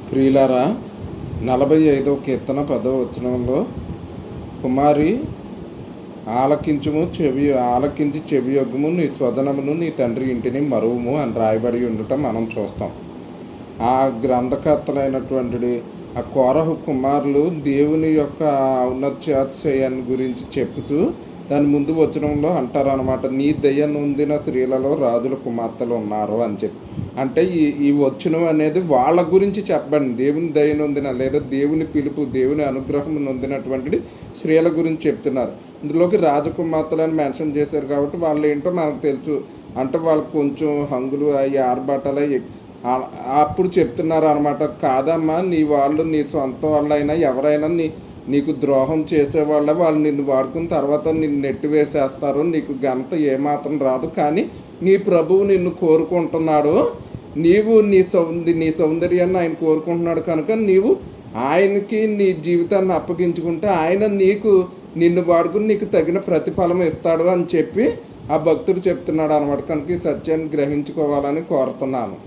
ప్రియులారా, 45వ కీర్తన 10వ వచనంలో కుమారి ఆలకించి చెవియొగ్గుము, నీ స్వదనమును నీ తండ్రి ఇంటిని మరువుము అని రాయబడి ఉండటం మనం చూస్తాం. ఆ గ్రంథకర్తలైనటువంటి ఆ కోరహు కుమారులు దేవుని యొక్క ఔన్నత్యాతిశయాన్ని గురించి చెప్తూ దాని ముందు వచనంలో అంటారనమాట, నీ దయ నొందిన స్త్రీలలో రాజుల కుమార్తెలు ఉన్నారు అని చెప్పి. అంటే ఈ వచనం అనేది వాళ్ళ గురించి చెప్పండి. దేవుని దయ నొందిన లేదా దేవుని పిలుపు, దేవుని అనుగ్రహం నొందినటువంటి స్త్రీల గురించి చెప్తున్నారు. ఇందులోకి రాజకుమార్తెలను మెన్షన్ చేశారు కాబట్టి వాళ్ళు ఏంటో మనకు తెలుసు. అంటే వాళ్ళకు కొంచెం హంగులు అవి ఆర్భాటాలు అప్పుడు చెప్తున్నారు అనమాట, కాదమ్మా, నీ వాళ్ళు నీ సొంత వాళ్ళైనా ఎవరైనా నీకు ద్రోహం చేసేవాళ్ళ వాళ్ళు నిన్ను వాడుకున్న తర్వాత నిన్ను నెట్టివేసేస్తారు, నీకు ఘనత ఏమాత్రం రాదు. కానీ నీ ప్రభువు నిన్ను కోరుకుంటున్నాడు, నీవు నీ సౌందర్యాన్ని ఆయన కోరుకుంటున్నాడు కనుక నీవు ఆయనకి నీ జీవితాన్ని అప్పగించుకుంటే ఆయన నిన్ను వాడుకుని నీకు తగిన ప్రతిఫలం ఇస్తాడు అని చెప్పి ఆ భక్తుడు చెప్తున్నాడు అనమాట. కనుక ఈ సత్యాన్ని గ్రహించుకోవాలని కోరుతున్నాను.